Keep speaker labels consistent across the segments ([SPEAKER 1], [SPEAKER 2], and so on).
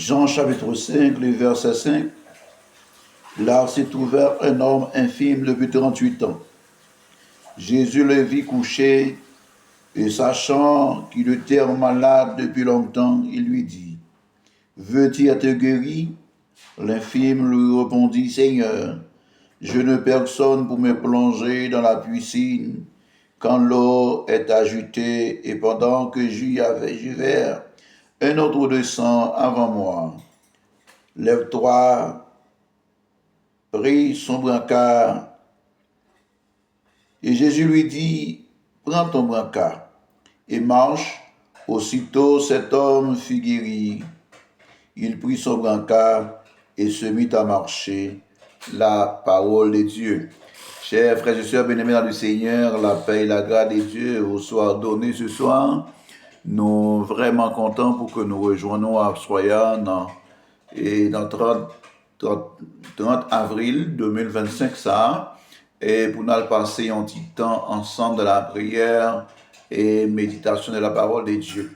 [SPEAKER 1] Jean chapitre 5, le verset 5. Là s'est ouvert un homme infirme depuis 38 ans. Jésus le vit couché et sachant qu'il était malade depuis longtemps, il lui dit, « Veux-tu être guéri ?» L'infirme lui répondit, « Seigneur, je n'ai personne pour me plonger dans la piscine quand l'eau est agitée et pendant que j'y vais, un autre descend avant moi. Lève-toi, prie son brancard. » Et Jésus lui dit, « Prends ton brancard et marche. » Aussitôt cet homme fut guéri. Il prit son brancard et se mit à marcher. La parole de Dieu. Chers frères et sœurs bien-aimés dans le Seigneur, la paix et la grâce de Dieu vous soient données ce soir. Nous sommes vraiment contents pour que nous rejoignions à Soyane et dans 30 avril 2025 ça, et pour nous passer un petit temps ensemble de la prière et méditation de la parole de Dieu.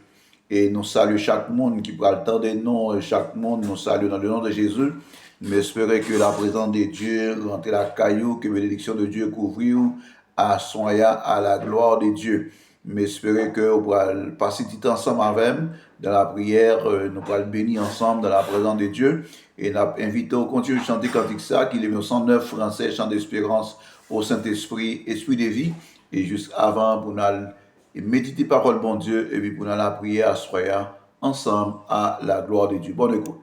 [SPEAKER 1] Et nous saluons chaque monde qui prend le temps de nous, et chaque monde nous salue dans le nom de Jésus. Mais espérons que la présence de Dieu rentre la caillou, que la bénédiction de Dieu couvre à soya à la gloire de Dieu. Mais espérons que nous pourrons passer du temps ensemble avec dans la prière, nous pourrons bénir ensemble dans la présence de Dieu. Et nous invitons à continuer de chanter cantique ça, qui est le 109 français, chant d'espérance au Saint-Esprit, esprit de vie. Et juste avant, pour nous méditer parole bon Dieu, et puis pour nous la prière à soya ensemble à la gloire de Dieu. Bonne écoute.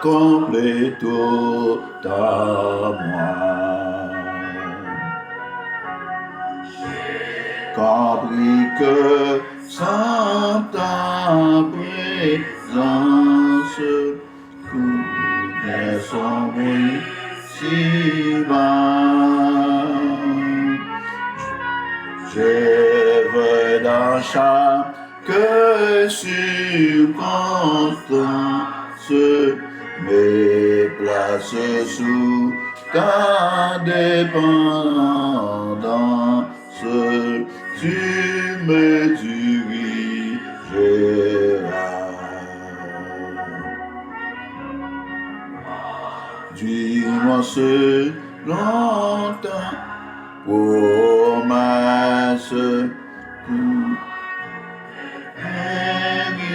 [SPEAKER 1] comblé tout en moi. Compris que sans ta présence, tout est sombre si bas. Je veux dans chaque circonstance mes places sous ta dépendance. Tu me dirigeras. Dis-moi ce longtemps promesse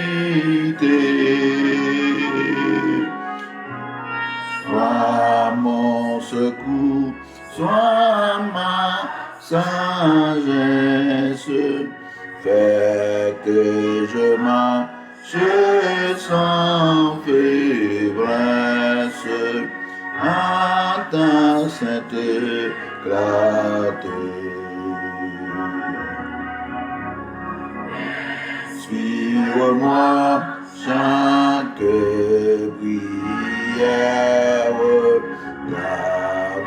[SPEAKER 1] méritée. Sois mon secours, sois ma sagesse, fais que je marche sans faiblesse à ta sainte clarté. Suis-moi chaque prière,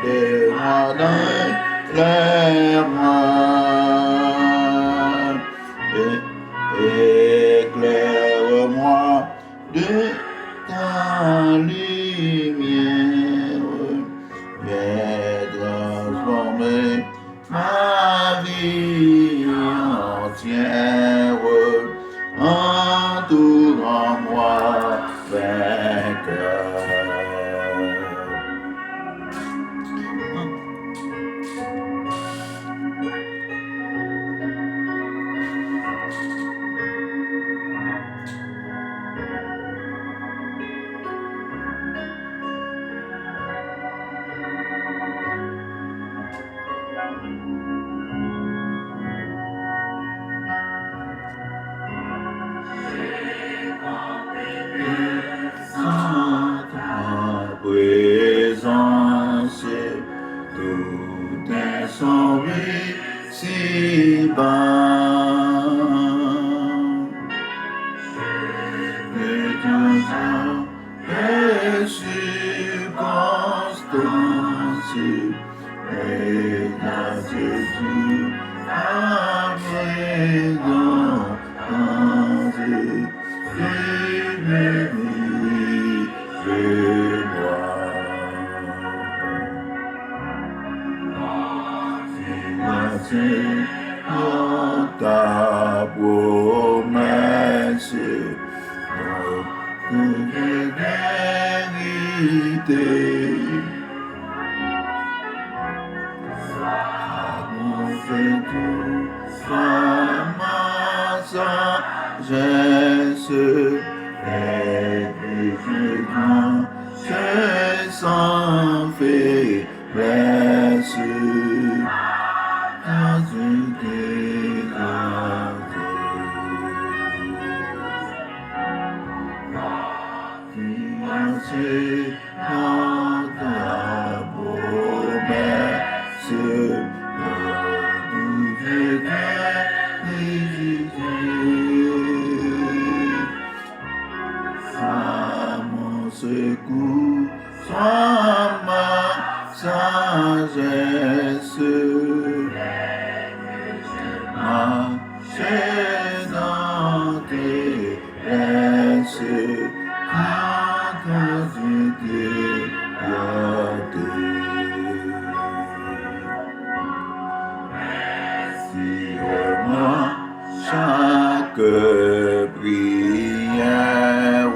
[SPEAKER 1] garde-moi dans éclaire-moi de ta lumière, viens transformer ma vie entière, entoure-moi vainqueur. Présence, tout est sombre si bas. Et dans les circonstances, et dans Jésus, à présence, ta promesse de vérité. Mon Jésus, sois ma sagesse, et je sans faiblesse. Secours, sois ma sagesse, marcher dans tes laisses, quand tu t'es gardé. Dis-moi chaque prière,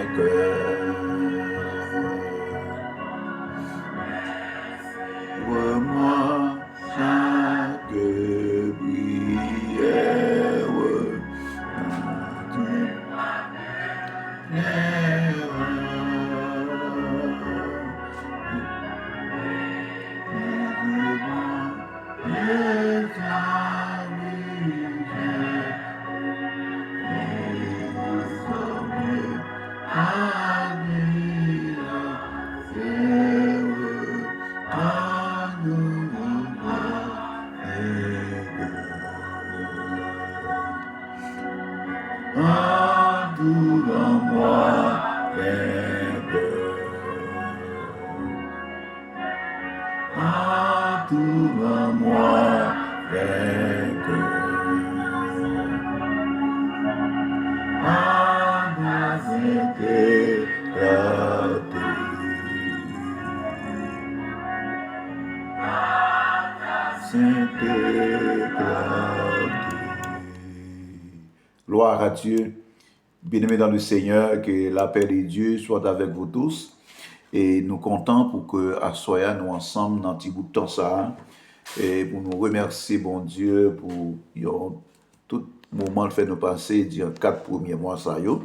[SPEAKER 1] que Gloire à Dieu. Bien-aimés dans le Seigneur, que la paix de Dieu soit avec vous tous. Et nous comptons pour que à soya nous ensemble dans un petit bout de temps ça. Et pour nous remercier, bon Dieu, pour tout moment le fait nous passer durant 4 premiers mois ça yo.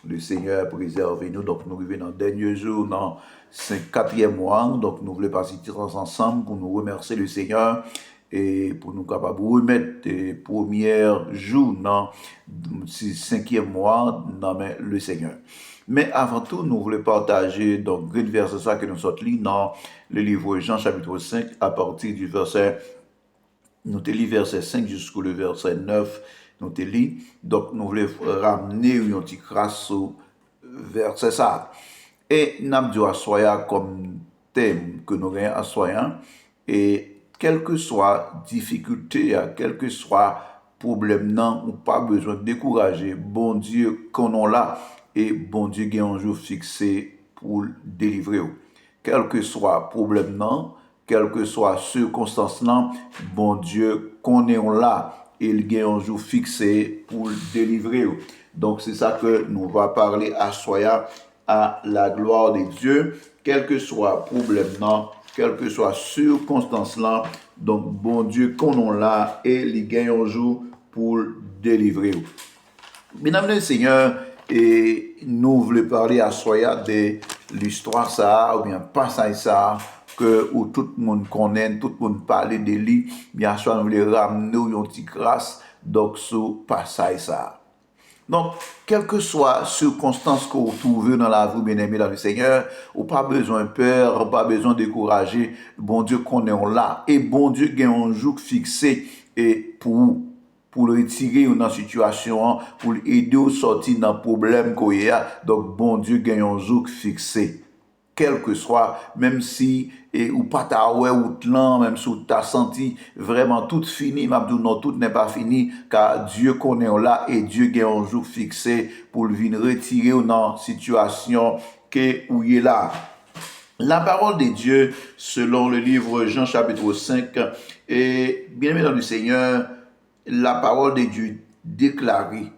[SPEAKER 1] Le Seigneur préserve nous. Donc nous arrivons dans le dernier jour, dans 4e mois. Donc nous voulons passer tous ensemble pour nous remercier le Seigneur et pour nous capables de remettre les premiers jours dans le 5e mois dans le Seigneur. Mais avant tout, nous voulons partager donc le verset ça que nous sommes lus dans le livre de Jean chapitre 5 à partir du verset, nous te lis verset 5 jusqu'au verset 9, nous te lis. Donc nous voulons ramener une petite grâce au verset ça. Et nous avons dit à soya comme thème que nous avons à soya, et quelle que soit difficulté, quel que soit problème, non, ou pas besoin de décourager. Bon Dieu, qu'on est là, et bon Dieu, il y a un jour fixé pour délivrer. Quel que soit problème, non, quelle que soit circonstance, non, bon Dieu, qu'on est là, et il y a un jour fixé pour délivrer. Donc, c'est ça que nous va parler à soya, à la gloire de Dieu, quel que soit problème, non, quelle que soit circonstance là, donc bon Dieu qu'on est là et il gagne un jour pour délivrer. Mesdames les Seigneurs, et nous voulons parler à soya de l'histoire ça, ou bien passage ça, que où tout le monde connaît, tout le monde parle de lui, bien sûr nous voulons ramener une petite grâce, donc sur passage ça. Donc, quelle que soit circonstance que vous trouvez dans la vie, bien-aimé dans le Seigneur, ou pas besoin de peur, ou pas besoin de décourager, bon Dieu qu'on est là, et bon Dieu a un jour fixé et pour le retirer dans la situation, pour l'aider à sortir dans le problème qu'il y a. Donc, bon Dieu a un jour fixé. Quel que soit, même si ou pas ta ouais ou plan, même si tu as senti vraiment tout fini, m'abdou non, tout n'est pas fini, car Dieu connaît là et Dieu a un jour fixé pour venir retirer dans la situation que où il est là. La parole de Dieu, selon le livre Jean chapitre 5, et bien aimé dans le Seigneur, la parole de Dieu déclarée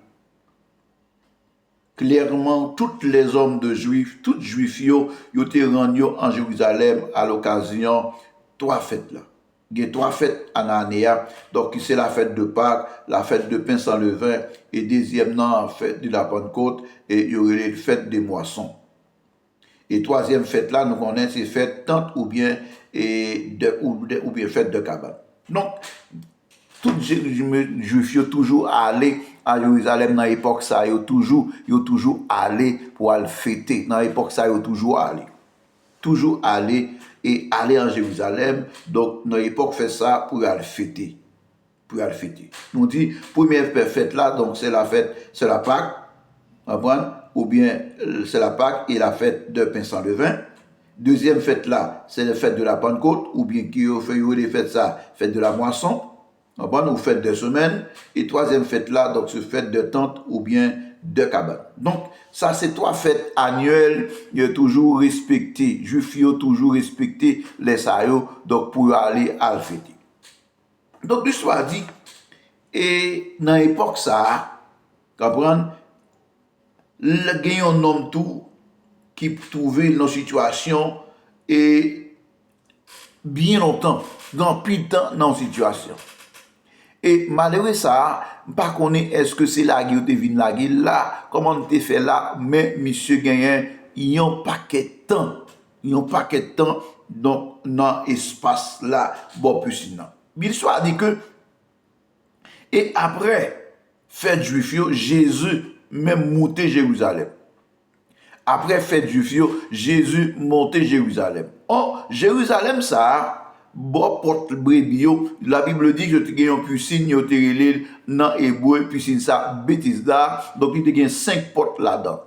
[SPEAKER 1] clairement, tous les hommes de Juifs, tous Juifs, ils étaient rendus en Jérusalem à l'occasion de 3 fêtes là. Il y a 3 fêtes en année. Donc, c'est la fête de Pâques, la fête de pain sans levain, et deuxièmement, la fête de la Pentecôte, et il y aurait la fête des moissons. Et troisième fête là, nous connaissons ces fêtes tente ou bien fête de cabane. Donc, tous les Juifs sont toujours allés à Jérusalem dans l'époque ça, ils toujours allés pour aller fêter. Dans l'époque ça, ils toujours allés et aller en Jérusalem. Donc dans l'époque fait ça pour aller fêter. Nous dit première fête là, donc c'est la Pâque, ou bien c'est la Pâque et la fête de pain sans levain. Deuxième fête là, c'est la fête de la Pentecôte, ou bien qui fait les fêtes ça, fête de la moisson. Ou fête de semaine, et troisième fête là, donc c'est fête de tente ou bien de cabane. Donc, ça c'est 3 fêtes annuelles, il y a toujours respecté, Juifs ont toujours respecté les saillots, donc pour aller à le fêter. Donc, l'histoire dit, et dans l'époque ça, comprendre, il y a un homme tout qui trouvait dans situation et bien longtemps, dans plus de temps dans la situation. Et malgré ça, pas connaît est-ce que c'est la guerre de vin la guerre là, comment on te fait là, mais monsieur gagnant, il y a un paquet de temps, donc dans espace là, bon plus sinon. L'histoire dit que et après fête juif, Jésus même monté Jérusalem. après fête juif, Jésus montait Jérusalem. Or, Jérusalem, ça, bon porte brebis, la Bible dit que tu as une piscine, tu as dans hébreu, piscine ça, Bethesda, donc il y a 5 portes là-dedans.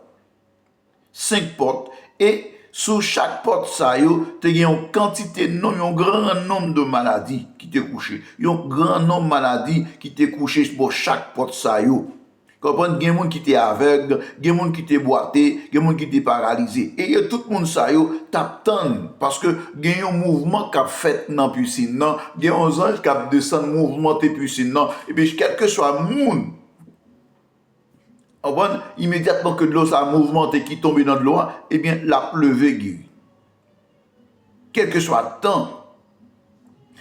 [SPEAKER 1] 5 portes. Et sur chaque porte, ça, tu as une quantité, un grand nombre de maladies qui te couché. Un grand nombre de maladies qui te couché pour chaque porte, ça. Comprendre, il y a des gens qui étaient aveugles, il y a des gens qui étaient boités, il y a des gens qui étaient paralysés. Et tout le monde ça t'attend parce que il y a un mouvement qui a fait dans la piscine, il y a un ange qui a descendu mouvement de la piscine, et puis quel que soit le monde, immédiatement que de l'eau ça mouvementé qui tombe dans de l'eau, eh bien la pleuvé guérit. Quel que soit le temps,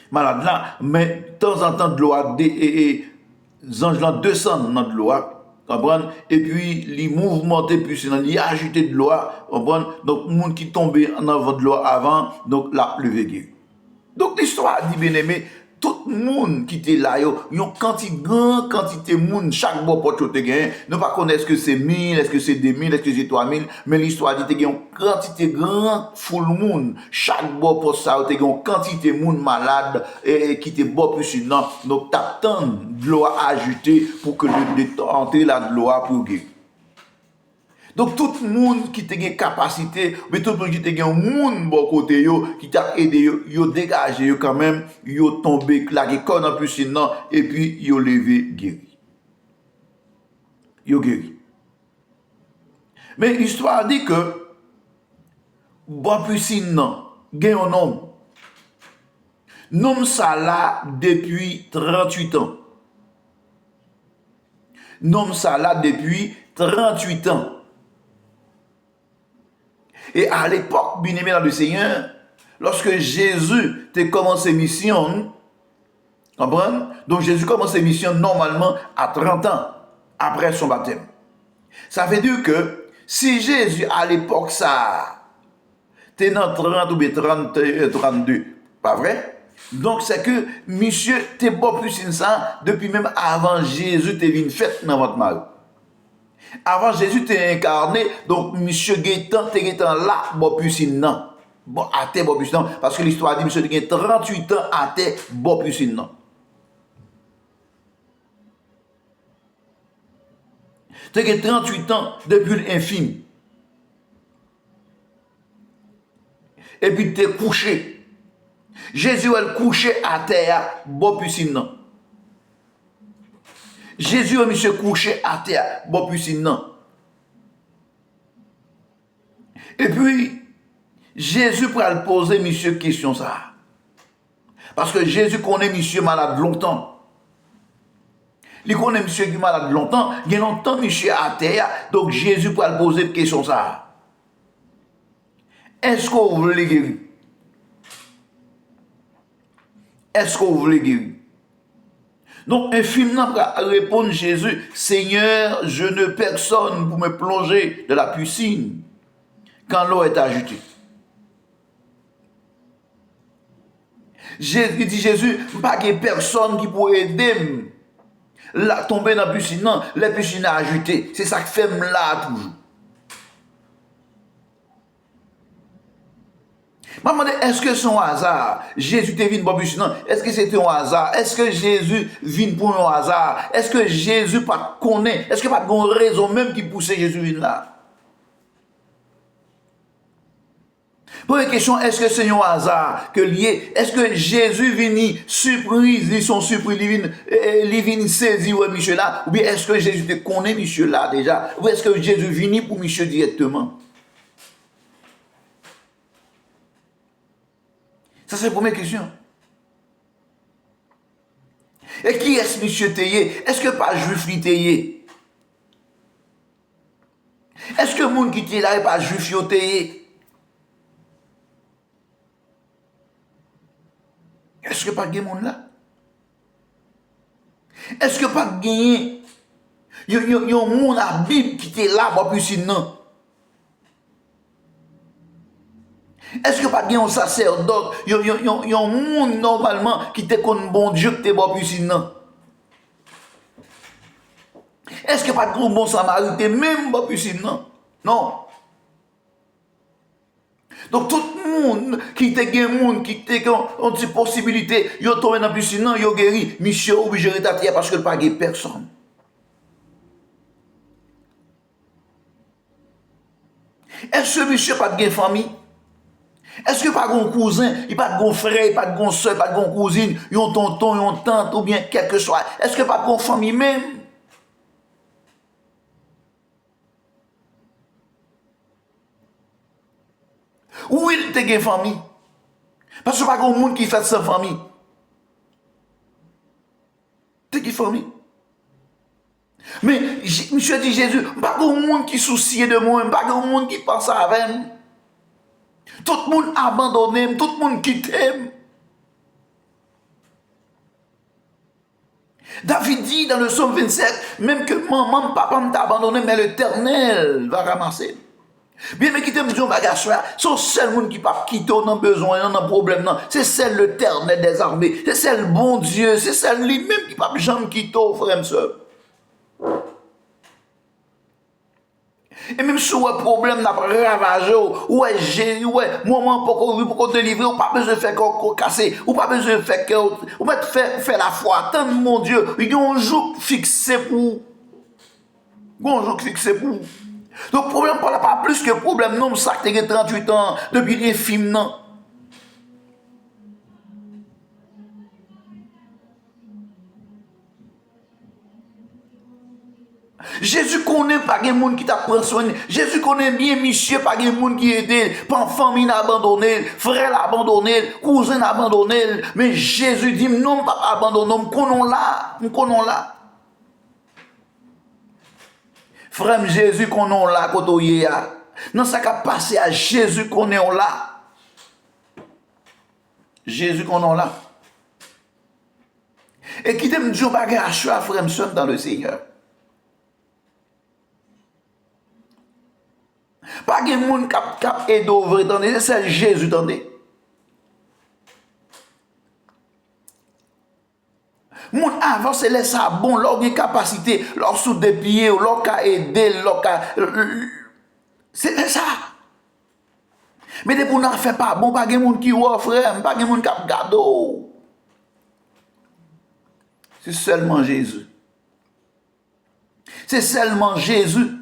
[SPEAKER 1] malade là, mais de temps en temps de l'eau et les anges là descendent dans de l'eau. Et puis, les mouvements puissants, les agiter de l'eau, donc, le monde qui tombait en avant de l'eau avant, donc, la pleuvé. Donc, l'histoire dit, bien aimé, tout le monde qui était là, il y a une grande quantité de monde, chaque bon porte te gagne, ne pas connaître est-ce que c'est 1000, est-ce que c'est 2000, est-ce que c'est 3000, mais l'histoire dit qu'il y a une quantité grande foule monde, chaque bon porte ça, il y a une quantité de monde malade et qui était bon puissant, donc t'attends de l'eau à ajouter pour que le entrer là de l'eau pour guérir. Donc tout le monde qui a une capacité, mais tout le monde qui a un monde bon côté qui t'a aidé, yo dégagé quand même, yo tombé claqué comme en piscine et puis yo levé guéri. Yo guéri. Mais l'histoire dit que bon piscine gagne un homme. Nom ça là depuis 38 ans. Nom ça là depuis 38 ans. Et à l'époque, bien aimé dans le Seigneur, lorsque Jésus a commencé mission, comprenez? Donc Jésus commence mission normalement à 30 ans après son baptême. Ça veut dire que si Jésus à l'époque ça, t'es dans 30 ou bien 32, pas vrai? Donc c'est que monsieur t'es bon plus ça depuis même avant Jésus t'es venu fête dans votre mari. Avant Jésus t'est incarné, donc monsieur Gaétan t'es là, bon puissant non. Bon, à terre, bon puissant, parce que l'histoire dit monsieur Gaétan 38 ans à terre, bon puissant non. T'es 38 ans depuis l'infime. Et puis t'es couché. Jésus est couché à terre, bon puissant non. Jésus est monsieur couché à terre, bon puissant non. Et puis, Jésus pourra le poser monsieur question ça. Parce que Jésus connaît monsieur malade longtemps. Il connaît monsieur qui est malade longtemps, il y a longtemps monsieur à terre, donc Jésus pourra le poser question ça. Est-ce que vous voulez guérir? Est-ce que vous voulez guérir? Donc, infiniment répondre Jésus, Seigneur, je ne personne pour me plonger de la piscine quand l'eau est agitée. Il dit Jésus, pas qu'il y ait personne qui pourrait aider à tomber dans la piscine. Non, la piscine est agitée. C'est ça que fait là toujours. Je me demande, est-ce que c'est un hasard? Jésus est venu pour la piscine. Est-ce que c'était un hasard? Est-ce que Jésus vient pour un hasard? Est-ce que Jésus pas connaît? Est-ce qu'il n'y a pas de raison même qui pousse Jésus venir là? Première question, est-ce que c'est un hasard que lié? Est-ce que Jésus vient surprise, ils sont surpris, ils viennent saisir Michel là? Ou bien est-ce que Jésus te connaît Michel là déjà? Ou est-ce que Jésus vient pour Michel directement? Ça c'est la première question. Et qui est-ce Michel Théier? Est-ce que pas juif li Théier? Est-ce que le monde qui était là n'est pas juif Théier? Est-ce que pas de monde là? Est-ce que pas de gagné? Il y a un monde à la Bible qui était là, pas plus sinon. Est-ce que pas de un sacerdote? Il y a un monde normalement qui était comme bon Dieu qui était pas plus sinon. Est-ce que pas de bon samaritain même pas plus sinon? Non. Donc tout le monde qui te gagne monde qui te ont des possibilités, yo tombé dans piscine, non, yo guéri, monsieur obligé de rester parce que pas gagne personne. Est-ce que monsieur pas de famille? Est-ce que pas de cousin, il pas de frère, il pas de soeur, pas de cousine, il ont tonton, il ont tante ou bien quelque chose. Est-ce que pas de famille même? Où il te gagne famille? Parce que pas de monde qui fait sa famille. Te gagne famille. Mais monsieur dit Jésus, pas de monde qui soucie de moi, pas de monde qui pense à moi. Tout le monde abandonné, tout le monde quitte. David dit dans le psaume 27, même que maman, papa m'a abandonné, mais l'Éternel va ramasser. Bien, mais qui t'aime dire, bagage, c'est le seul monde qui pas quitter, dans besoin, dans problème, non. C'est celle l'Éternel des armées, c'est celle bon Dieu, c'est celle lui-même qui pas jamais quitter, frère et soeur. Et même si un problème n'a pas ravagé, ouais, j'ai, ouais, moment pour délivrer, ou pas besoin de faire qu'on casser, ou pas besoin de faire qu'on, ou pas faire la foi. Tant mon Dieu, il y a un jour fixé pour. Il y a un jour fixé pour. Donc, problème, pas plus que problème, non, ça, tu as 38 ans, depuis les films, non. Jésus connaît pas des gens qui t'a pris soin. Jésus connaît bien monsieur pas des gens qui aident, pas famille abandonné, frère abandonné, cousin abandonné, mais Jésus dit non pas abandonné, nous connaissons là. Frère Jésus connaît là côté là. Non ça qu'a passé à Jésus connaît là. Jésus connaît là. Et qui t'aime dire pas à choix frère dans le Seigneur. Pas de monde qui a aidé, c'est Jésus, attendez. Moun avance, laisse ça bon, leur capacité, leur sous des pieds, leur cas aider, leur cas. C'est ça. Mais des gens ne fait pas bon, pas de monde qui offre, pas de monde qui a gardé. C'est seulement Jésus. C'est seulement Jésus.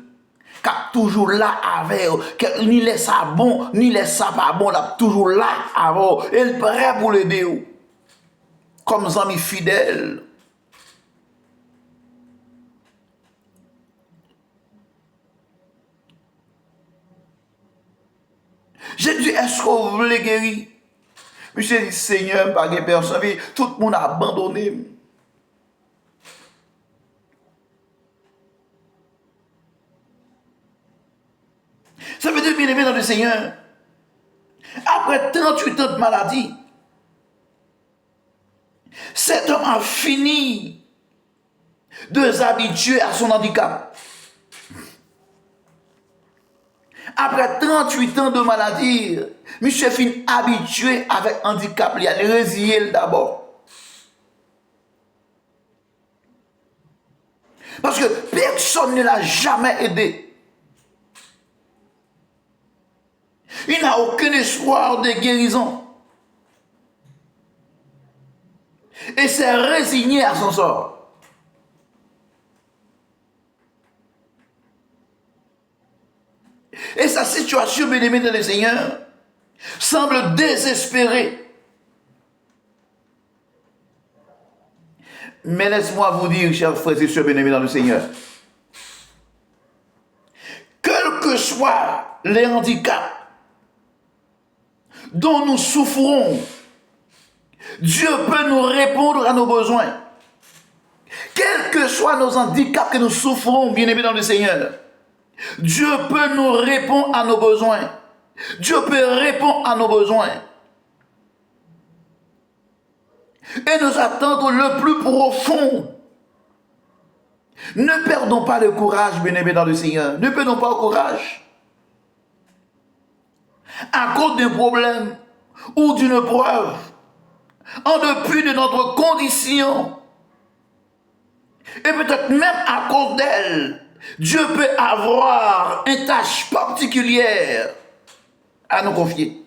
[SPEAKER 1] Qui est toujours là avec eux, ni laisse ça bon, ni laisse ça pas bon, il est toujours là avec eux, il est prêt pour l'aider. Comme amis fidèles. J'ai dit, est-ce que vous voulez guérir? Monsieur dit, Seigneur, pas de personne, tout le monde a abandonné. Ça veut dire, bien aimé dans le Seigneur, après 38 ans de maladie, cet homme a fini de s'habituer à son handicap. Après 38 ans de maladie, monsieur fin habitué avec handicap, il a résilié d'abord. Parce que personne ne l'a jamais aidé. Il n'a aucun espoir de guérison. Et s'est résigné à son sort. Et sa situation, bien aimé dans le Seigneur, semble désespérée. Mais laisse-moi vous dire, chers frères et sœurs bien aimés dans le Seigneur, quels que soient les handicaps dont nous souffrons, Dieu peut nous répondre à nos besoins. Quels que soient nos handicaps que nous souffrons, bien-aimés dans le Seigneur, Dieu peut nous répondre à nos besoins. Dieu peut répondre à nos besoins. Et nous attendre le plus profond. Ne perdons pas le courage, bien-aimés dans le Seigneur. Ne perdons pas le courage. À cause d'un problème ou d'une preuve, en dépit de notre condition, et peut-être même à cause d'elle, Dieu peut avoir une tâche particulière à nous confier.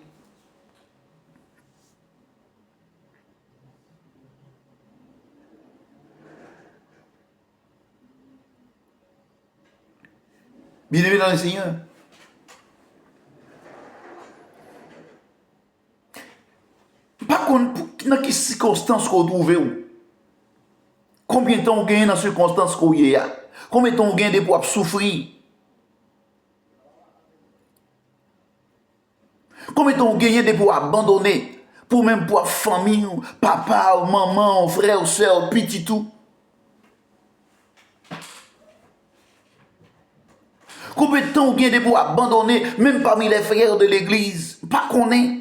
[SPEAKER 1] Bien-aimé dans le Seigneur, par contre, dans quelles circonstances qu'on trouve, combien de temps on gagne dans ces circonstances qu'on y a, combien de temps on gagne pour souffrir, combien de temps on gagne pour abandonner, pour même pour famille, papa, maman, frère, soeur, petit tout. Combien de temps on gagne pour abandonner, même parmi les frères de l'église, pas qu'on est.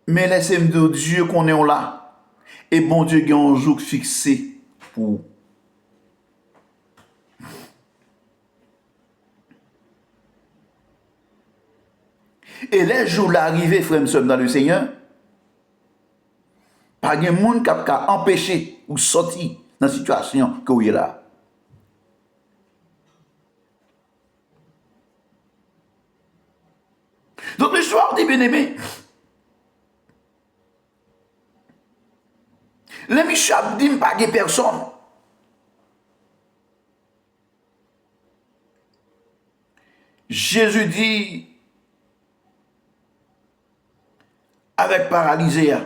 [SPEAKER 1] Mais laissez-moi dire Dieu qu'on est là. Et bon Dieu qui a un jour fixé pour. Et les jours l'arrivée, frère et sœur, dans le Seigneur, pas de monde qui a empêché ou sorti dans la situation que vous êtes là. Donc l'histoire dit bien-aimé, les Michel dit pas de personne. Jésus dit avec paralysé,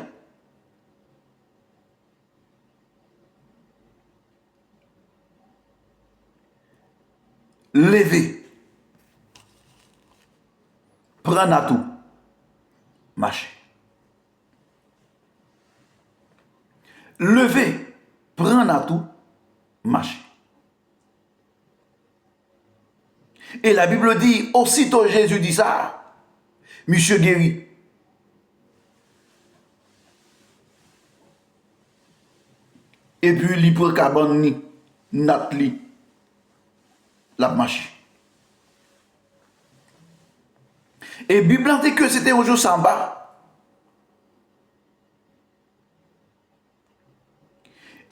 [SPEAKER 1] levez, prends à tout, marchez. Levez, prends à tout, marchez. Et la Bible dit, aussitôt Jésus dit ça, monsieur guéri. Et puis, il prend cabane, natli, la marche. Et la Bible dit que c'était un jour samba.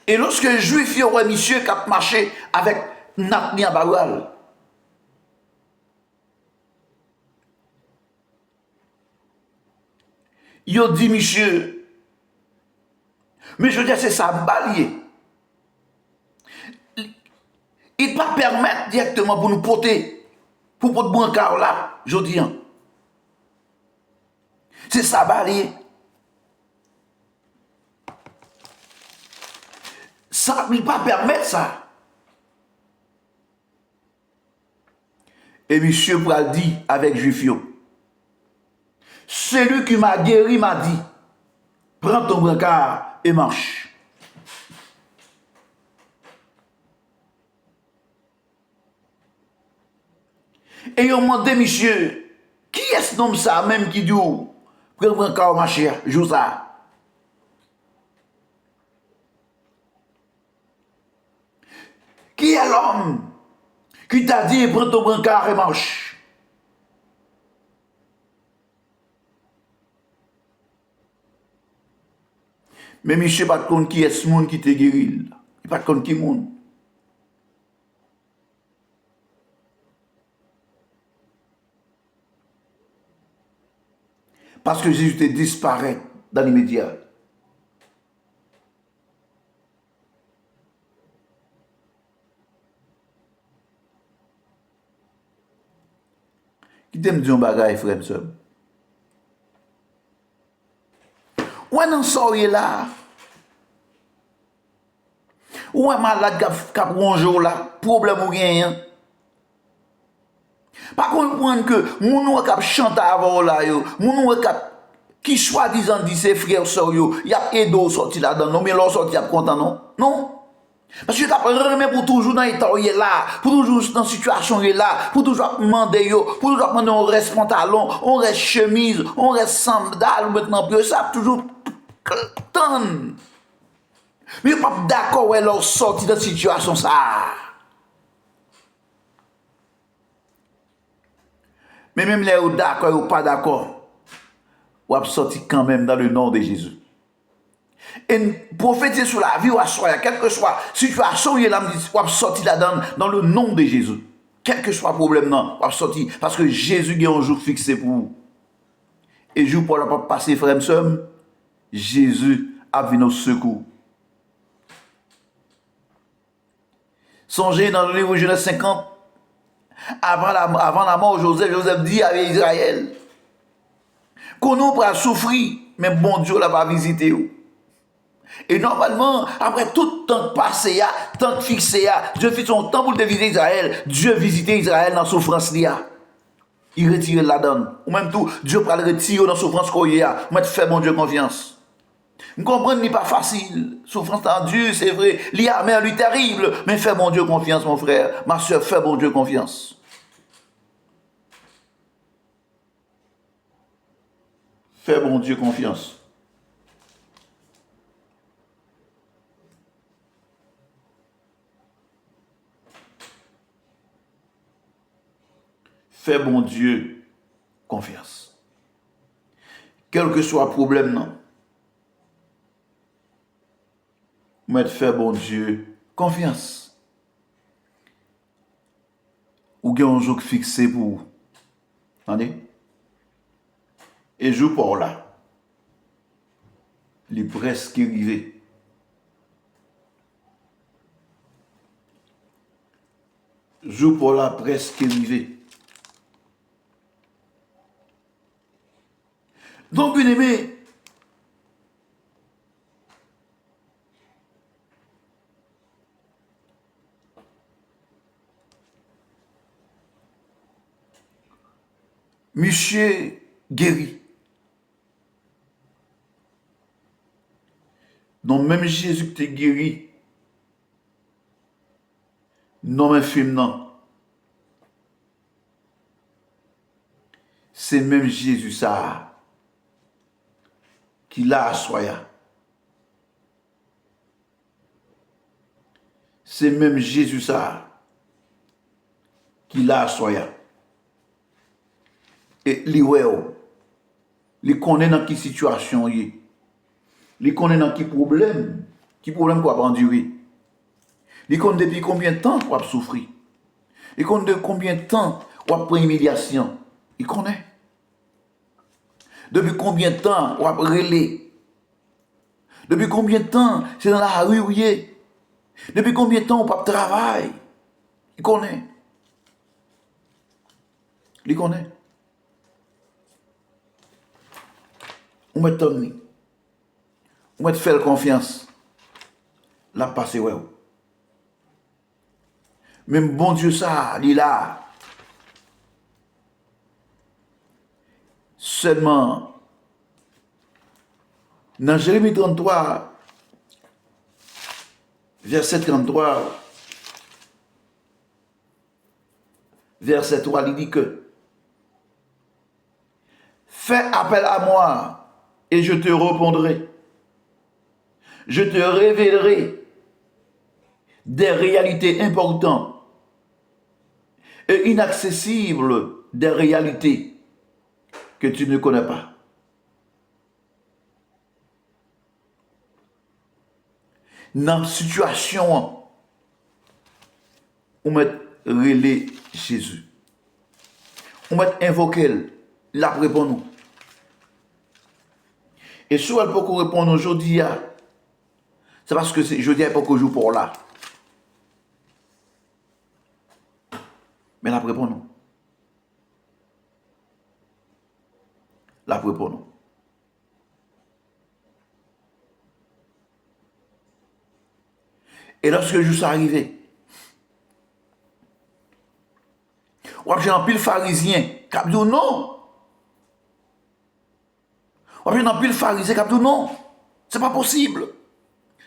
[SPEAKER 1] Et lorsque les Juifs y ont monsieur qui a marché avec natli en baroual, ils ont dit, monsieur, mais je veux dire, c'est ça, balier. Il ne peut pas permettre directement pour nous porter, pour porter brancard là, je dis. C'est ça, balier. Ça, il ne peut pas permettre ça. Et monsieur Pral dit avec Juifio, celui qui m'a guéri m'a dit, prends ton brancard et marche. Et ils ont demandé, monsieur, qui est ce nom ça même qui dit, prends ton brancard et marche, joue ça. Qui est l'homme qui t'a dit, prends ton brancard et marche? Mais monsieur pas de compte qui est ce monde qui te guérit. Il pas de compte qui est ce monde. Parce que Jésus te disparaît dans l'immédiat. Qui t'aime dire un bagage, frère et sœur? Ou un sort là? Ou un malade qui a un jour là? Problème ou rien? Par contre, comprendre que mon qui chante avant là, mon qui soi-disant dit ses frères sœurs, il y a aidé sorti là-dedans, non, mais l'on sorti content, non? Non. Parce que tu as remis pour toujours dans l'état où il est là, pour toujours dans la situation où il est là, pour toujours demander, pour toujours demander on reste pantalon, on reste chemise, on reste sandales, maintenant, puis ça toujours tonne. Mais je ne suis pas d'accord où elle est sorti de la situation ça. Mais même les gens d'accord ou pas d'accord, ou a sorti quand même dans le nom de Jésus. Et prophétiser sur la vie ou à soi, quelle que soit la situation, il a sorti là-dedans dans le nom de Jésus. quel que soit le problème, non, pas sortir. Parce que Jésus a un jour fixé pour vous. Et jour pour ne pas passer, frère et sœur, Jésus a venu au secours. Songez dans le livre de Genèse 50, avant la mort de Joseph, Joseph dit à Israël, qu'on nous pourra souffrir, mais bon Dieu l'a pas visité. Et normalement, après tout temps passé, temps fixé, Dieu fit son temps pour visiter Israël. Dieu visitait Israël dans la souffrance. Il retire la donne. Ou même tout, Dieu peut le retirer dans la souffrance qu'il y a. Mais fais bon Dieu confiance. Vous comprenez, n'est pas facile. Souffrance en Dieu, c'est vrai. Il y a mais lui terrible. Mais fais bon Dieu confiance, mon frère. Ma soeur, fais bon Dieu confiance. Fais bon Dieu confiance. Fais bon Dieu confiance. Quel que soit le problème, non. Mais fais bon Dieu confiance. Ou bien un jour fixé pour vous. Attendez? Et jour pour là. Il est presque arrivé. Jour pour là, presque arrivé. Donc, bien aimé, monsieur guéri. Donc, même Jésus qui t'a guéri, non, infime, non. C'est même Jésus ça qui l'a assoya. C'est même Jésus ça qui l'a assoya. Et il connaît dans quelle situation il est. Il connaît dans quel problème qu'on va endurer. Il connaît depuis combien de temps qu'on va souffrir. Il connaît de combien de temps qu'on va prendre humiliation. Il connaît. Depuis combien de temps on va relayer. Depuis combien de temps c'est dans la rue où il est. Depuis combien de temps on va travailler. Il connaît. Il connaît. On met Tony. On met faire confiance. La passer ouais. Même bon Dieu ça, il est là. Seulement, dans Jérémie 33, verset 33, verset 3, il dit que fais appel à moi et je te répondrai. Je te révélerai des réalités importantes et inaccessibles, des réalités que tu ne connais pas. Dans la situation où on met relais Jésus, on met invoquer la réponse nous. Et si elle peut répondre aujourd'hui, c'est parce que je dis pas que je joue pour là. Mais la réponse nous. La réponse nous. Et lorsque je suis arrivé, j'ai un pile pharisien qui a dit non. J'ai un pile pharisien qui a dit non. C'est pas possible.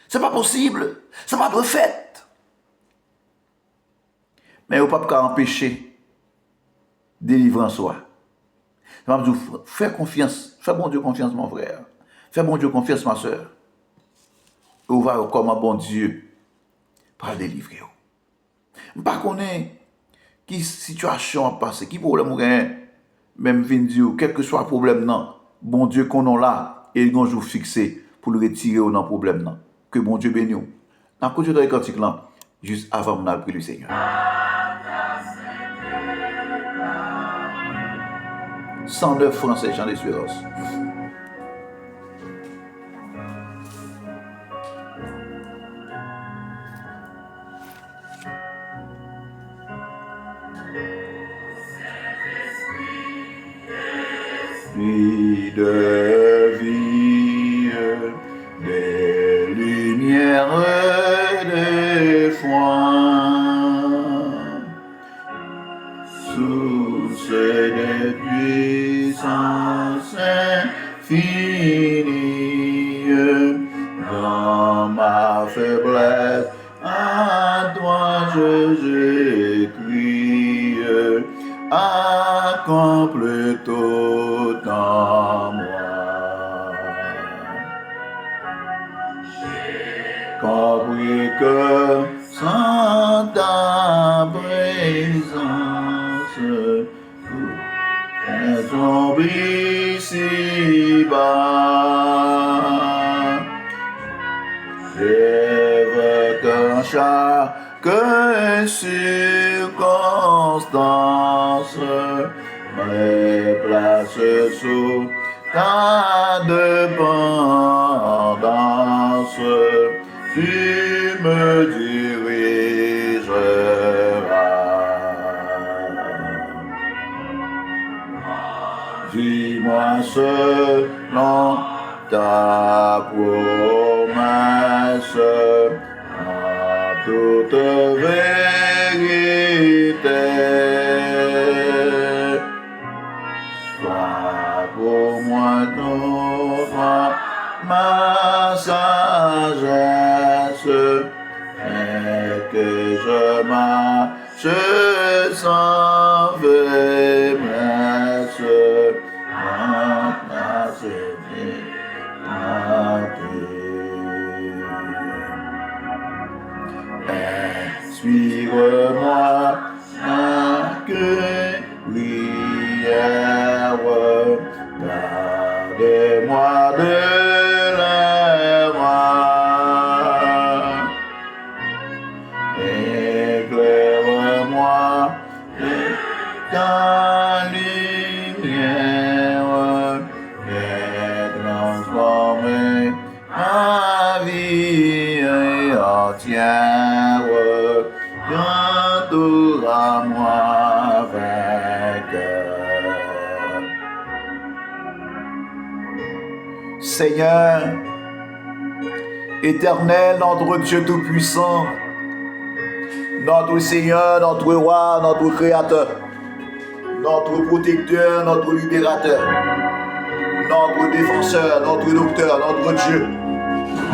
[SPEAKER 1] C'est pas possible. C'est pas de fait. Mais il ne peut pas empêcher délivrance soi. Fais confiance. Fais bon Dieu confiance, mon frère. Fais bon Dieu confiance, ma soeur. Et on va comme un bon Dieu pour délivrer. Je ne sais pas qui situation a passé, qui problème ou rien. Même Dieu, quel que soit le problème, non. Bon Dieu qu'on a là, et il y a un jour fixé pour le retirer dans le problème. Non. Que bon Dieu bénisse. Dans le côté de l'écantique là, juste avant de prier le Seigneur. 109 francs, c'est Jean d'espérance. Vie de vie, des lumières de foi, source de puissance infinie, dans ma faiblesse, à toi je crie, accomplis tout en moi. Compris que sans ta présence, nous sommes ici-bas. Rêve qu'en chaque circonstance, me place sous ta dépendance, tu me dirigeras. Dis-moi selon ta promesse, en toute vérité. Sois pour moi toi ma sagesse, et que je marche sans faiblesse. Inspire-moi que prière, garde-moi de l'erreur, éclaire-moi de ta lumière, et transformer ma vie entière. Bientôt à moi vainqueur. Seigneur, éternel, notre Dieu Tout-Puissant, notre Seigneur, notre Roi, notre Créateur, notre Protecteur, notre Libérateur, notre Défenseur, notre Docteur, notre Dieu,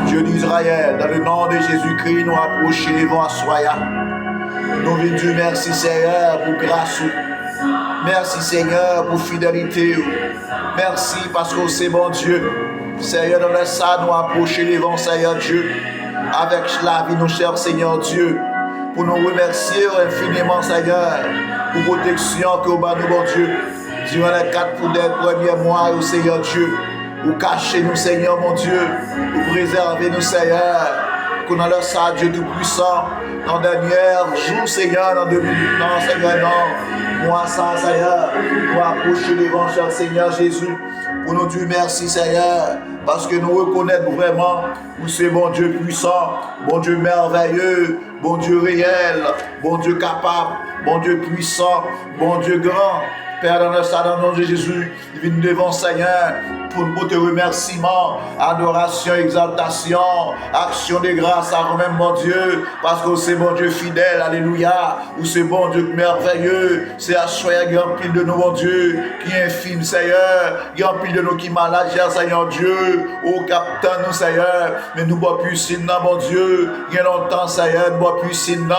[SPEAKER 1] Dieu d'Israël, dans le nom de Jésus-Christ, nous approchons devant Soya. Nous venons dire merci Seigneur pour grâce. Merci Seigneur pour fidélité. Merci parce que c'est bon Dieu. Seigneur, dans le ça, nous approcher devant Seigneur Dieu. Avec la vie, nous cher Seigneur Dieu. Pour nous remercier infiniment Seigneur. Pour protection que nous bon Dieu. Durant les 4 premiers mois, au Seigneur Dieu. Pour cacher nous Seigneur mon Dieu. Pour préserver nous Seigneur. Pour dans le ça, Dieu Tout-Puissant. Dans le dernier jour, Seigneur, dans 2 minutes, non, Seigneur, non. Moi, ça, Seigneur, pour approcher devant cher Seigneur Jésus, pour nous dire merci, Seigneur, parce que nous reconnaissons vraiment que c'est bon Dieu puissant, bon Dieu merveilleux, bon Dieu réel, bon Dieu capable, bon Dieu puissant, bon Dieu grand. Père, dans le nom de Jésus, viens devant Seigneur pour te remerciement, adoration, exaltation, action de grâce à nous-mêmes, mon Dieu, parce que c'est bon Dieu fidèle, alléluia, ou c'est bon Dieu merveilleux, c'est à choisir grand pile de nous, mon Dieu, qui est infime, Seigneur, grand pile de nous qui malade, Seigneur Dieu, au capitaine, nous, Seigneur, mais nous ne plus si non, mon Dieu, il y a longtemps, Seigneur, nous ne plus si non,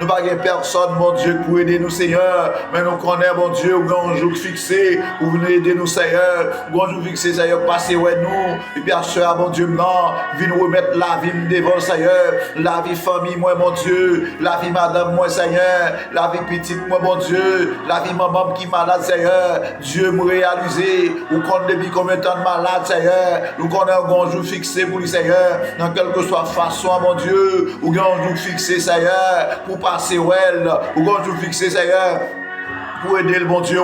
[SPEAKER 1] nous n'avons personne, mon Dieu, pour aider nous, Seigneur, mais nous connaissons, mon Dieu, un jour fixé, pour venir aider nous, Seigneur, un jour fixé, Seigneur, passez ouais nous, et bien sûr, mon Dieu, non, viens nous remettre la vie devant, Seigneur, la vie famille, moi, mon Dieu, la vie madame, moi, Seigneur, la vie petite, moi, mon Dieu, la vie maman qui est malade, Seigneur, Dieu me réaliser, ou qu'on depuis combien de temps de malade, Seigneur, nous connaissons un jour fixé pour lui, Seigneur, dans quelle que soit façon, mon Dieu, ou un jour fixé, Seigneur, pour passer ouais, ou un jour fixé, Seigneur, pour aider le bon Dieu,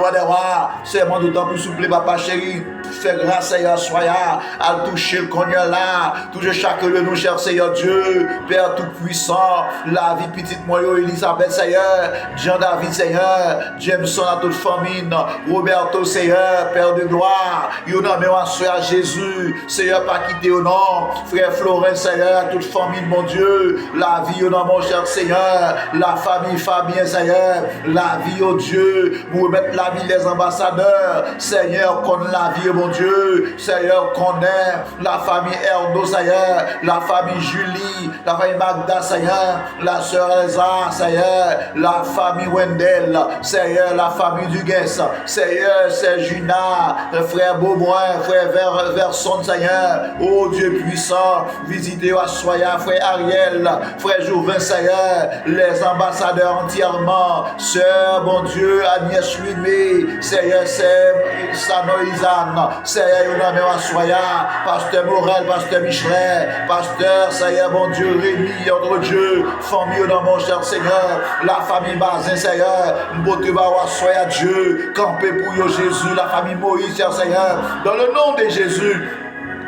[SPEAKER 1] c'est mon d'autant plus souple, papa chéri. Fais grâce, Seigneur, soya, à toucher le cognon là, toucher chacun de nous, cher Seigneur Dieu, Père Tout-Puissant, la vie petite moyo, Elisabeth, Seigneur, Jean-David, Seigneur, Jameson à toute famille, Roberto, Seigneur, Père de gloire, Yonamé, à Jésus, Seigneur, pas quitter au nom, frère Florent, Seigneur, toute famille, mon Dieu, la vie, mon cher Seigneur, la famille Fabien, Seigneur, la vie, oh Dieu, vous remettre la vie des ambassadeurs, Seigneur, qu'on la vie, mon Dieu, Seigneur, connaît la famille Erdo, Seigneur, la famille Julie, la famille Magda, Seigneur, la sœur Elsa, Seigneur, la famille Wendell, Seigneur, la famille Dugues, Seigneur, c'est Juna, frère Beaumoin, frère Verson, Seigneur, oh Dieu puissant, visitez à Soya, frère Ariel, frère Jouvin, Seigneur, les ambassadeurs entièrement, sœur, bon Dieu, Agnès Louis, Seigneur, c'est Sanoïzane, Seigneur, Yonamé Soya, Pasteur Morel, Pasteur Michelet, Pasteur, Seigneur, mon Dieu, Rémi, notre Dieu, famille dans mon cher Seigneur, la famille Bazin, Seigneur, Mbotebawa, soya Dieu, campé pour yo Jésus, la famille Moïse, cher Seigneur, dans le nom de Jésus.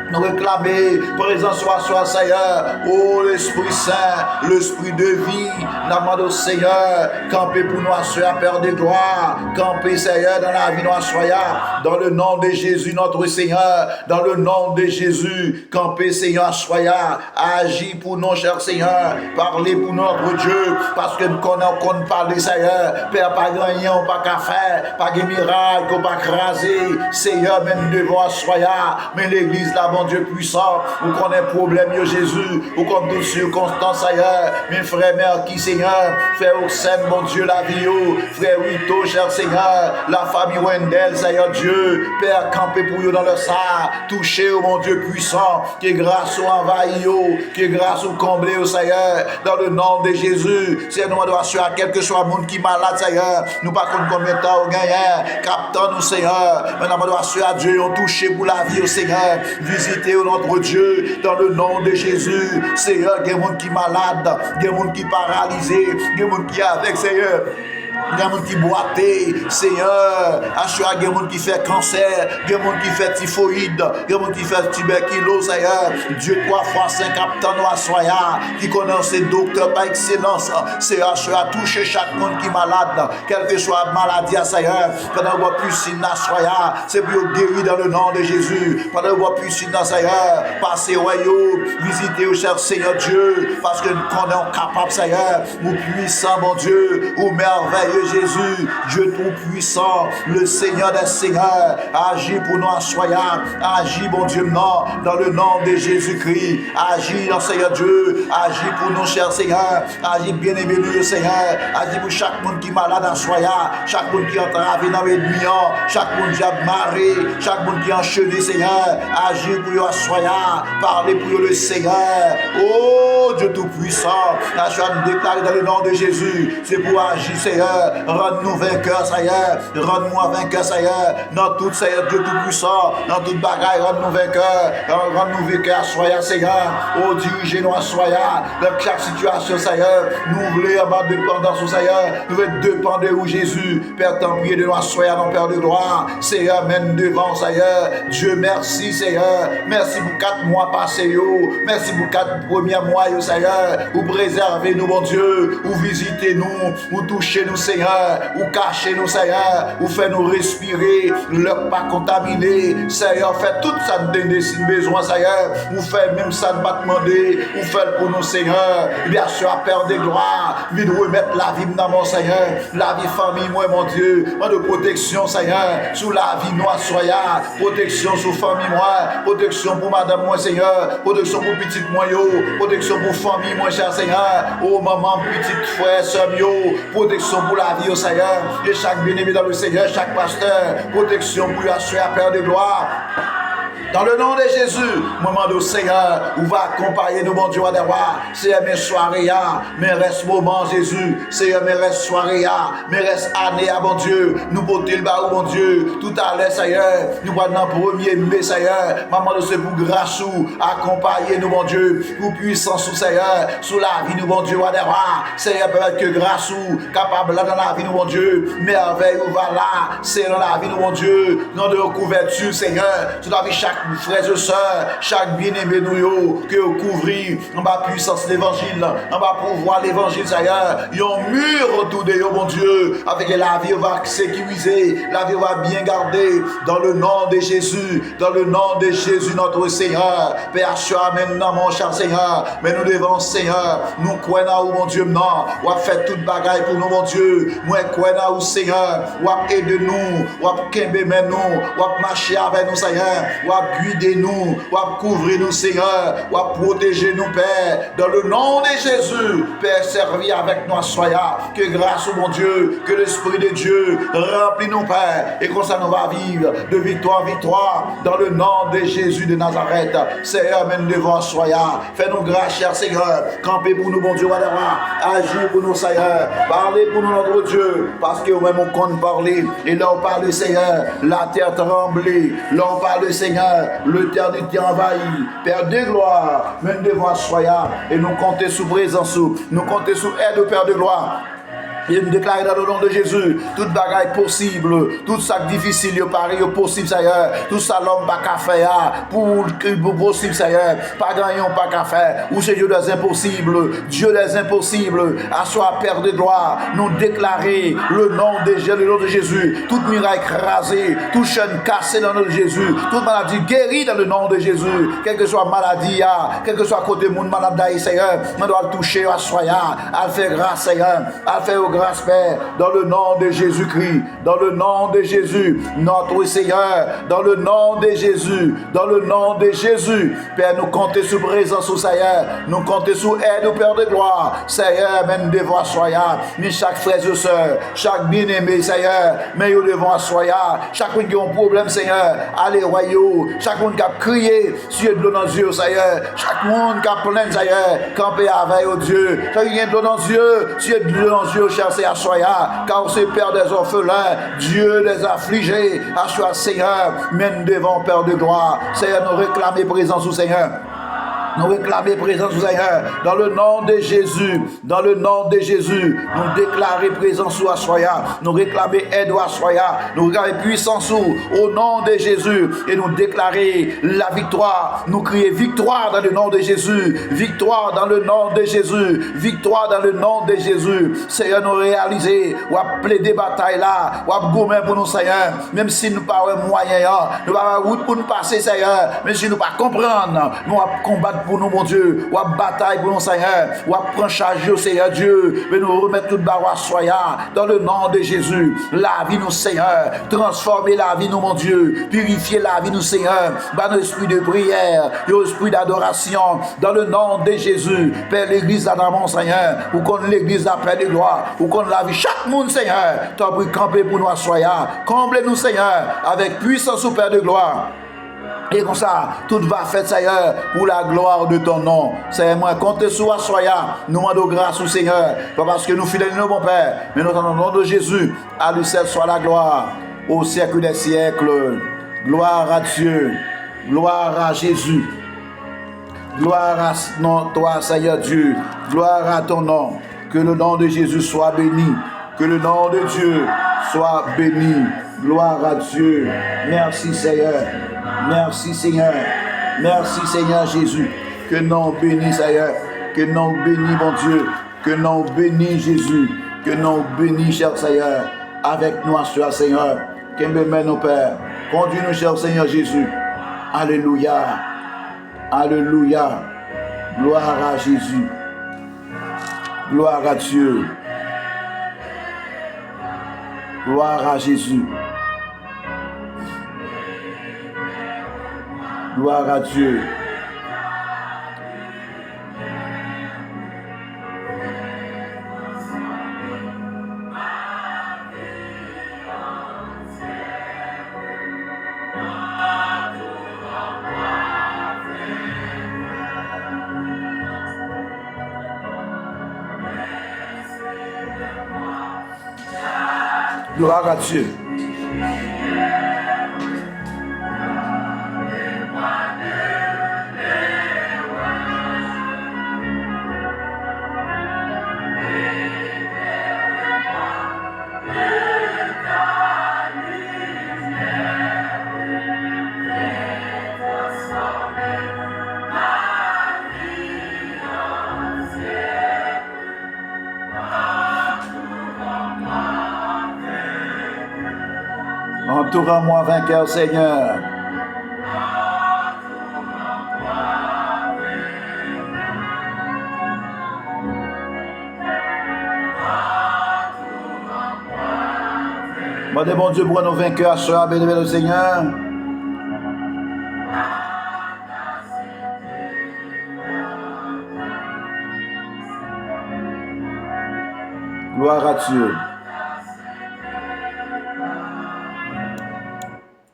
[SPEAKER 1] Nous réclamer présence soit Seigneur, oh l'Esprit Saint, l'Esprit de vie, nous au Seigneur, camper pour nous assoyer, Père de gloire, camper Seigneur dans la vie nous assoyer, dans le nom de Jésus notre Seigneur, dans le nom de Jésus, camper Seigneur assoyer, agis pour nous cher Seigneur, parler pour notre Dieu, parce que nous connaissons qu'on parle Seigneur, Père pas rien, pas qu'à faire, pas de miracle, pas craser, Seigneur même devant assoyer, mais l'église là mon Dieu puissant, vous connaissez problème, Jésus, vous comme toute circonstance ailleurs, mes frères, mères qui Seigneur, frère Oxen, mon Dieu, la vie, frère Wito, cher Seigneur, la famille Wendell, Seigneur Dieu, Père, campé pour vous dans le sang, touché au mon Dieu puissant, qui grâce au envahi, qui grâce au comblé, au Seigneur, dans le nom de Jésus, Seigneur, nous devons assurer à quel que soit le monde qui est malade, Seigneur, nous pas contre combien de temps on gagne, captant nous, Seigneur, maintenant, nous devons assurer à Dieu, on touché pour la vie, au Seigneur, visitez notre Dieu, dans le nom de Jésus, Seigneur, il y a des gens qui sont malades, il y a des gens qui sont paralysés, il y a des gens qui sont avec, Seigneur. Il y a des gens qui boitent, Seigneur, assure il y a des gens qui font cancer, il y a des gens qui font typhoïde, il y a des gens qui font tuberculose, Seigneur. Dieu 3 fois 5 capitaine à soya, qui connaît ces docteurs par excellence, Seigneur, à toucher chaque monde qui est malade, quelle que soit la maladie, Seigneur, pendant qu'on voit plus signe à soya, c'est pour guérir dans le nom de Jésus, pendant qu'on voit plus signe à Seigneur, passez au royaume, visitez au cher Seigneur Dieu, parce que nous connaissons capable, Seigneur, nous puissants, mon Dieu, ou merveilleux. Jésus, Dieu tout-puissant, le Seigneur des Seigneurs, agis pour nous assoyants, agis, bon Dieu, non, dans le nom de Jésus-Christ, agis dans Seigneur Dieu, agis pour nous, cher Seigneur, agis bien-aimé, le Seigneur, agis pour chaque monde qui est malade assoyant, chaque monde qui est entravé dans les nuits, chaque monde qui est marré, chaque monde qui est enchaîné, Seigneur, agis pour nous assoyant, parlez pour le Seigneur, oh Dieu tout-puissant, la joie nous déclare dans le nom de Jésus, c'est pour agir, Seigneur. Rends-nous vainqueurs, Seigneur. Rends-moi vainqueurs, Seigneur. Dans tout, Seigneur, Dieu tout-puissant. Dans toute bagaille, rends-nous vainqueurs. Rends-nous vainqueurs, soyez, Seigneur. Oh, dirigez-nous, soyez. Dans chaque situation, Seigneur. Nous voulons avoir dépendance, Seigneur. Nous voulons dépendre de vous, Jésus. Père, t'en prie de nous, soyez, non, Père de gloire. Seigneur, mène devant, Seigneur. Dieu, merci, Seigneur. Merci pour 4 mois passés, merci pour 4 premiers mois, Seigneur. Vous préservez-nous, mon Dieu. Vous visitez-nous. Vous touchez-nous, Seigneur, ou cachez-nous, Seigneur, ou faites-nous respirer, le pas contaminé, Seigneur, faites tout ça nous donner si besoin, Seigneur, ou faites même ça nous pas demander, ou faites pour nous, Seigneur, bien sûr, à Père de gloire, vite remettre la vie dans mon Seigneur, la vie famille, moi, mon Dieu, moi de protection, Seigneur, sous la vie, moi, soyez, protection sous famille, moi, protection pour madame, moi, Seigneur, protection pour petite, moi, protection pour famille, moi, cher Seigneur, oh, maman, petite frère, soeur, protection pour la vie au Seigneur, et chaque bien-aimé dans le Seigneur, chaque pasteur, protection pour assurer à Père de gloire. Dans le nom de Jésus, moment de Seigneur, où va accompagner nous, mon Dieu, à des rois. Seigneur, mes soirées, mes restes moments, Jésus. Seigneur, mes restes soirées, mes restes années, mon Dieu. Nous portons le bas, mon Dieu. Tout à l'heure, Seigneur. Nous voyons dans le 1er mai, Seigneur. Maman de ce pour grâce, accompagner nous, mon Dieu. Pour puissance, Seigneur. Sous la vie, nous, mon Dieu, à des rois. Seigneur, peut-être que grâce, capable dans la vie, nous, mon Dieu. Merveille, où va là. C'est dans la vie, nous, mon Dieu. Dans de couverture, Seigneur. Sur la vie, chaque frère et soeur, chaque bien-aimé, nous, que vous couvrez en bas puissance l'évangile, en bas pouvoir l'évangile, Seigneur. Il y a un mur autour de vous, mon Dieu. Avec la vie, on va sécuriser. La vie, on va bien garder. Dans le nom de Jésus. Dans le nom de Jésus, notre Seigneur. Père, sois maintenant, mon cher Seigneur. Mais nous devons, Seigneur, nous croyons, mon Dieu, maintenant. On va faire toute bagaille pour nous, mon Dieu. Nous croyons, Seigneur. On va aider nous. On va kembe nous. On va marcher avec nous, Seigneur. On va guider nous. On va couvrir nous, Seigneur. On va protéger nous, Père. Dans le nom de Jésus, Père, servis avec nous, soya. Que grâce au mon Dieu, que l'Esprit de Dieu remplit nous, Père. Et comme ça, nous va vivre de victoire en victoire. Dans le nom de Jésus de Nazareth. Seigneur, mène devant soya. Fais-nous grâce, cher Seigneur. Campez pour nous, bon Dieu, agir pour nous, Seigneur. Parlez pour nous, notre Dieu. Parce que même on compte parler. Et là, on parle, Seigneur, la terre tremblée. Là, on parle, Seigneur, l'éternité envahie. Père de gloire, mène devant soya. Et nous comptons sous présence, nous comptons sous aide au Père de gloire. Et nous déclarons dans le nom de Jésus, toute bagaille possible, tout ça difficile, pareil possible, Seigneur. Tout ça l'homme pas qu'à faire, pour possible, Seigneur. Pas gagnant, pas qu'à faire. Ou c'est Dieu des impossibles, Dieu des impossibles. À soi, Père de gloire, nous déclarer le nom de Jésus. Toute miracle écrasée, toute chaîne cassée dans le nom de Jésus. Toute maladie guérie dans le nom de Jésus. Quelle que soit maladie, quel que soit côté monde malade, Seigneur, on doit le toucher à soi, à faire grâce, Seigneur, à faire grâce, Père, dans le nom de Jésus-Christ, dans le nom de Jésus, notre Seigneur, dans le nom de Jésus, dans le nom de Jésus, Père, nous comptons sous présence au Seigneur, nous comptons sous aide au Père de gloire, Seigneur, même devant soya, mais chaque frère et soeur, chaque bien-aimé, Seigneur, mais nous devons soya, chacun qui a un problème, Seigneur, allez, royaux, chacun qui a crié, Dieu de l'eau dans les yeux, Seigneur, chaque monde qui a plein, Seigneur, camper avec au Dieu, chacun qui a de l'eau dans les yeux, Dieu de l'eau dans les yeux, cher c'est à soya, car c'est Père des orphelins, Dieu des affligés, à soi, Seigneur, mène devant Père de gloire, Seigneur, nous réclamer présence au Seigneur. Nous réclamer présence au Seigneur. Dans le nom de Jésus. Dans le nom de Jésus. Nous déclarer présence à Soya. Nous réclamer aide à Soya. Nous réclamer puissance au nom de Jésus. Et nous déclarer la victoire. Nous crier victoire dans le nom de Jésus. Victoire dans le nom de Jésus. Victoire dans le nom de Jésus. Seigneur, nous réaliser. Ou appeler des batailles là. Ou à gommer pour nous, Seigneur. Même si nous pas moyen. Nous pas route pour nous passer, Seigneur. Même si nous pas comprendre. Nous allons combattre pour nous, mon Dieu, ou à bataille pour nous, Seigneur, ou à prendre charge, Seigneur Dieu, mais nous remettre toute barre à soya, dans le nom de Jésus, la vie nous, Seigneur, transformer la vie nous, mon Dieu, purifier la vie nous, Seigneur, dans l'esprit de prière, l'esprit d'adoration, dans le nom de Jésus, Père, l'église dans mon Seigneur, ou qu'on l'église après de gloire, ou qu'on la vie, chaque monde, Seigneur, t'as pris camper pour nous à soya, comble-nous, Seigneur, avec puissance au Père de gloire. Et comme ça, tout va faire, Seigneur, pour la gloire de ton nom. Seigneur, moi, comptez sur Soya. Nous demandons grâce au Seigneur. Pas parce que nous fidèles, nous, mon Père, mais nous, dans le nom de Jésus, à lui seul soit la gloire, au siècle des siècles. Gloire à Dieu. Gloire à Jésus. Gloire à toi, Seigneur Dieu. Gloire à ton nom. Que le nom de Jésus soit béni. Que le nom de Dieu soit béni. Gloire à Dieu. Merci, Seigneur. Merci, Seigneur. Merci, Seigneur Jésus. Que nom béni, Seigneur. Que nom béni, mon Dieu. Que nom béni, Jésus. Que nom béni, cher Seigneur. Avec nous, cher Seigneur. Que me mène, nos Père. Conduis-nous, cher Seigneur Jésus. Alléluia. Alléluia. Gloire à Jésus. Gloire à Dieu. Gloire à Jésus. Gloire à Dieu. Gloire à Dieu. Entoure-moi vainqueur, Seigneur. Demandez bon Dieu pour nos vainqueurs, sois béni le Seigneur. Gloire à Dieu.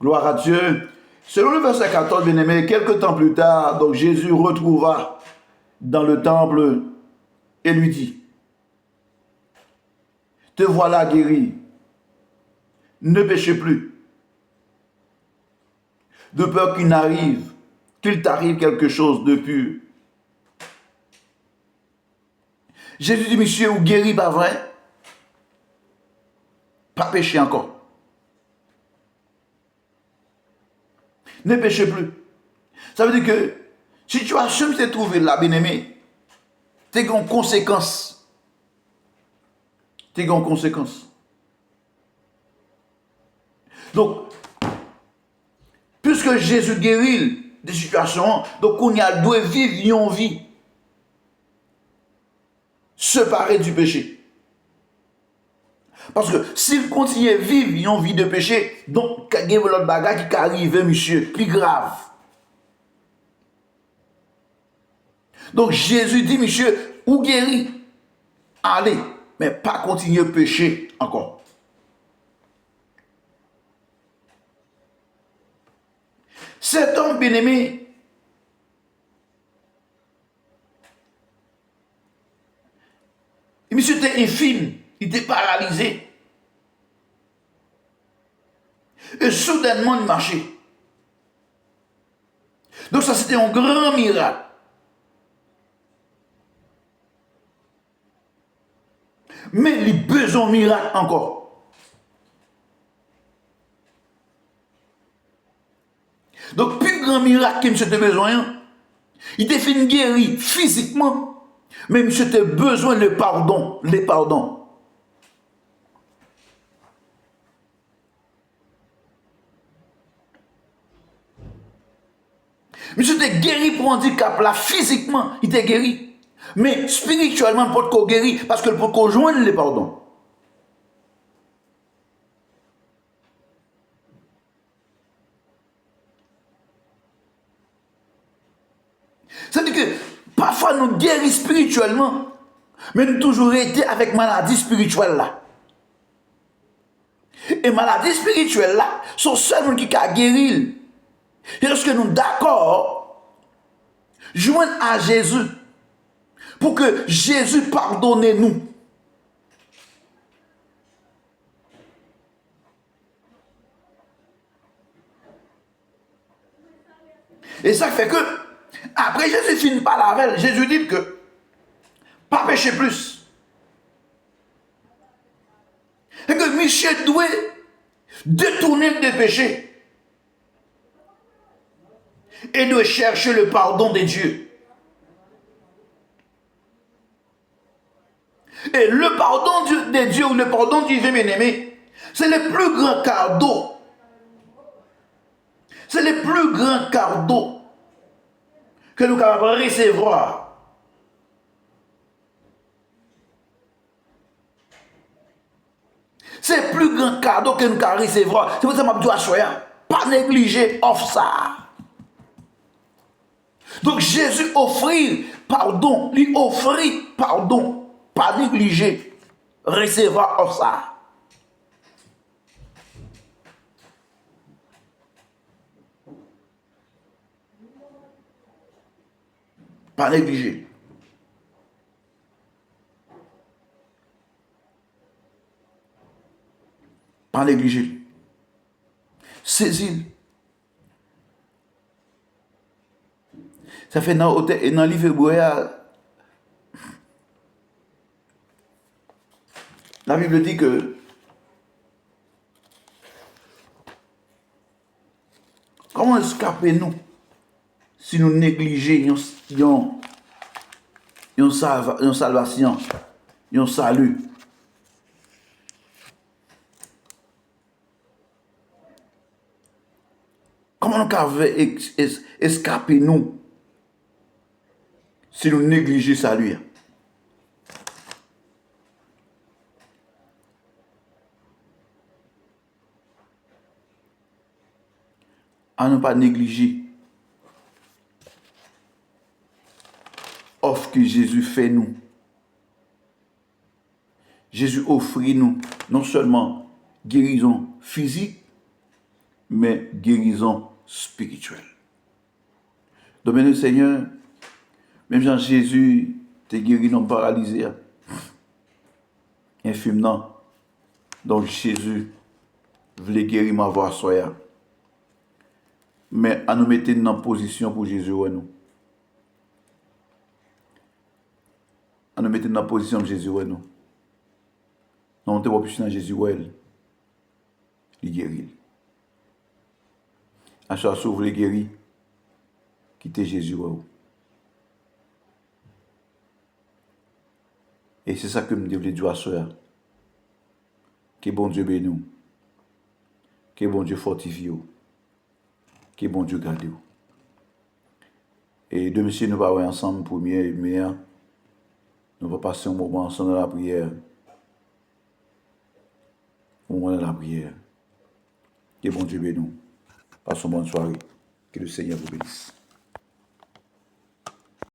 [SPEAKER 1] Gloire à Dieu. Selon le verset 14, bien-aimé, quelques temps plus tard, donc Jésus retrouva dans le temple et lui dit, « Te voilà guéri, ne péchez plus, de peur qu'il t'arrive quelque chose de pur. » Jésus dit, « Monsieur, vous guéri, pas vrai? Pas péché encore. Ne péchez plus. » Ça veut dire que si tu assumes te trouver là, bien-aimé, tu as une conséquence. Tu as une conséquence. Donc, puisque Jésus guérit des situations, donc on y a deux vivre une vie séparée du péché. Parce que s'il continue à vivre une vie de péché, donc il y a l'autre bagage qui arrive, monsieur, plus grave. Donc Jésus dit, monsieur, ou guéri, allez, mais pas continuer à pécher encore. Cet homme bien-aimé, monsieur était infime, il était paralysé. Et soudainement, il marchait. Donc ça, c'était un grand miracle. Mais il a besoin de miracle encore. Donc, plus grand miracle que monsieur a besoin, il était fait guéri physiquement, mais monsieur a besoin de pardon, les pardons. Monsieur était guéri pour handicap là, physiquement, il était guéri. Mais spirituellement, il ne peut pas guérir parce qu'il peut pas joindre les pardons. C'est-à-dire que parfois nous guérissons spirituellement, mais nous avons toujours été avec maladie spirituelle là. Et maladie spirituelle là, sont seuls qui ont guéri. Et lorsque nous sommes d'accord, joindre à Jésus, pour que Jésus pardonne nous. Et ça fait que, après Jésus finit par la veille, Jésus dit que, pas pécher plus. Et que Michel doit détourner des péchés. Et doit chercher le pardon de Dieu. Et le pardon de Dieu ou le pardon du Dieu bien-aimé, c'est le plus grand cadeau. C'est le plus grand cadeau que nous pouvons recevoir. C'est le plus grand cadeau que nous pouvons recevoir. C'est pour ça que je dois choisir. Pas négliger offre ça. Donc Jésus offrit pardon, lui offrit pardon, pas négliger, recevoir offre ça. Pas négliger. Pas négliger. Saisir. Ça fait dans le livre hébreu, la Bible dit que comment escaper nous si nous négligeons une salvation, un salut. Comment nous pouvons escaper nous si nous négligeons le salut? À ne pas négliger l'offre que Jésus fait nous. Jésus offre nous non seulement guérison physique, mais guérison spirituelle. Donc, le Seigneur, même Jean Jésus, te guéri non paralysé, infime non. Donc Jésus voulait guérir ma voix soya. Mais à nous mettre dans position pour Jésus ou nous. À nous mettre dans position de Jésus ou nous. Non, on te voit plus dans Jésus ou elle. Il guérit. À chaque fois, vous voulez guérir, quittez Jésus ou vous. Et c'est ça que je voulais dire à soi. Que bon Dieu bénisse. Que bon Dieu fortifie. Que bon Dieu garde. Et de monsieur, nous allons ensemble, premier et meilleur. Nous allons passer un moment ensemble dans la prière. Au moment de la prière. Que bon Dieu bénisse. Passons une bonne soirée. Que le Seigneur vous bénisse.